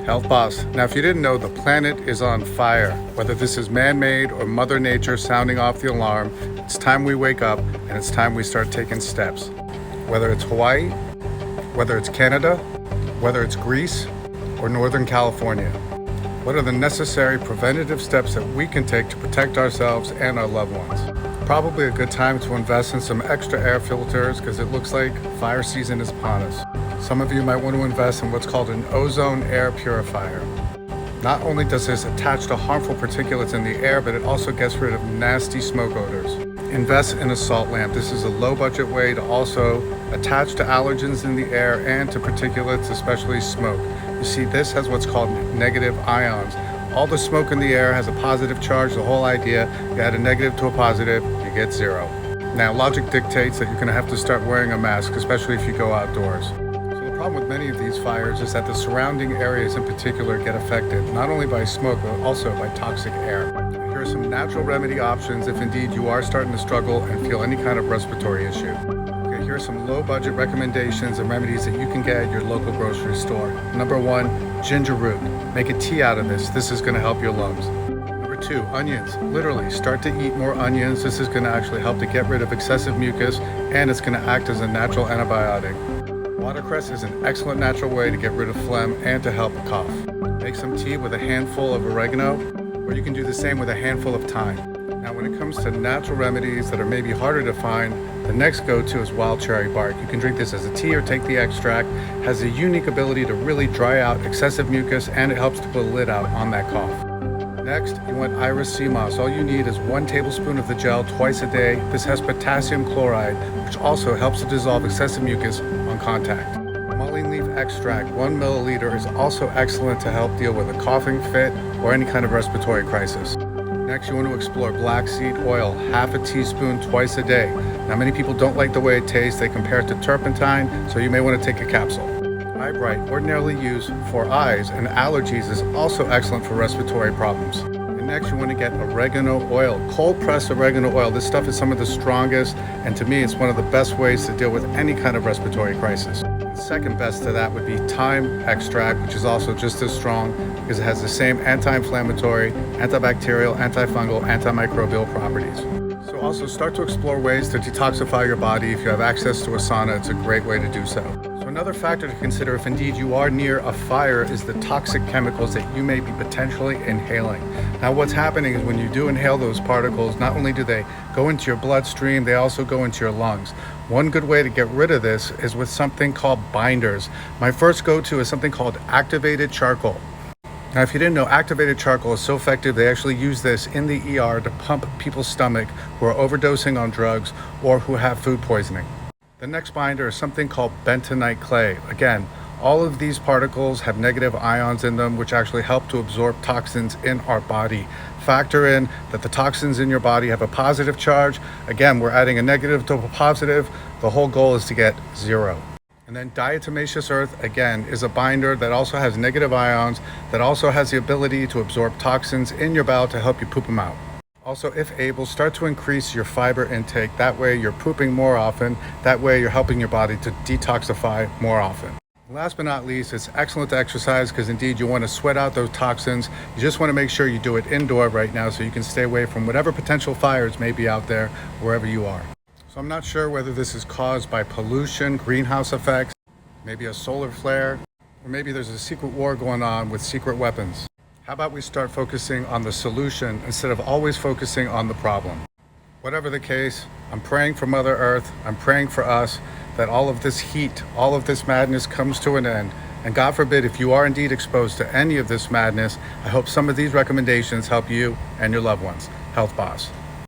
Health Boss. Now, if you didn't know, the planet is on fire. Whether this is man-made or Mother Nature sounding off the alarm, it's time we wake up and it's time we start taking steps. Whether it's Hawaii, whether it's Canada, whether it's Greece, or Northern California. What are the necessary preventative steps that we can take to protect ourselves and our loved ones? Probably a good time to invest in some extra air filters because it looks like fire season is upon us. Some of you might want to invest in what's called an ozone air purifier. Not only does this attach to harmful particulates in the air, but it also gets rid of nasty smoke odors. Invest in a salt lamp. This is a low budget way to also attach to allergens in the air and to particulates, especially smoke. You see, this has what's called negative ions. All the smoke in the air has a positive charge. The whole idea, you add a negative to a positive, you get zero. Now, logic dictates that you're gonna have to start wearing a mask, especially if you go outdoors. So the problem with many of these fires is that the surrounding areas in particular get affected, not only by smoke, but also by toxic air. Here are some natural remedy options if indeed you are starting to struggle and feel any kind of respiratory issue. Okay, here are some low budget recommendations and remedies that you can get at your local grocery store. Number one, ginger root. Make a tea out of this. This is gonna help your lungs. Number two, onions. Literally, start to eat more onions. This is gonna actually help to get rid of excessive mucus, and it's gonna act as a natural antibiotic. Watercress is an excellent natural way to get rid of phlegm and to help a cough. Make some tea with a handful of oregano, or you can do the same with a handful of thyme. Now, when it comes to natural remedies that are maybe harder to find, the next go-to is wild cherry bark. You can drink this as a tea or take the extract. It has a unique ability to really dry out excessive mucus, and it helps to put a lid out on that cough. Next, you want Iris sea moss. All you need is 1 tablespoon of the gel twice a day. This has potassium chloride, which also helps to dissolve excessive mucus on contact. Mullein leaf extract, 1 milliliter, is also excellent to help deal with a coughing fit or any kind of respiratory crisis. Next, you want to explore black seed oil, half a teaspoon twice a day. Now, many people don't like the way it tastes. They compare it to turpentine, so you may want to take a capsule. Eye Bright, ordinarily used for eyes and allergies, is also excellent for respiratory problems. And next, you want to get oregano oil, cold pressed oregano oil. This stuff is some of the strongest, and to me, it's one of the best ways to deal with any kind of respiratory crisis. Second best to that would be thyme extract, which is also just as strong because it has the same anti-inflammatory, antibacterial, antifungal, antimicrobial properties. So also start to explore ways to detoxify your body. If you have access to a sauna, it's a great way to do so. So another factor to consider if indeed you are near a fire is the toxic chemicals that you may be potentially inhaling. Now, what's happening is when you do inhale those particles, not only do they go into your bloodstream, they also go into your lungs. One good way to get rid of this is with something called binders. My first go-to is something called activated charcoal. Now, if you didn't know, activated charcoal is so effective, they actually use this in the ER to pump people's stomach who are overdosing on drugs or who have food poisoning. The next binder is something called bentonite clay. Again, all of these particles have negative ions in them, which actually help to absorb toxins in our body. Factor in that the toxins in your body have a positive charge. Again, we're adding a negative to a positive. The whole goal is to get zero. And then diatomaceous earth, again, is a binder that also has negative ions, that also has the ability to absorb toxins in your bowel to help you poop them out. Also, if able, start to increase your fiber intake. That way you're pooping more often. That way you're helping your body to detoxify more often. Last but not least, it's excellent to exercise because indeed you want to sweat out those toxins. You just want to make sure you do it indoor right now so you can stay away from whatever potential fires may be out there wherever you are. So I'm not sure whether this is caused by pollution, greenhouse effects, maybe a solar flare, or maybe there's a secret war going on with secret weapons. How about we start focusing on the solution instead of always focusing on the problem? Whatever the case, I'm praying for Mother Earth. I'm praying for us that all of this heat, all of this madness comes to an end. And God forbid, if you are indeed exposed to any of this madness, I hope some of these recommendations help you and your loved ones. Health Boss.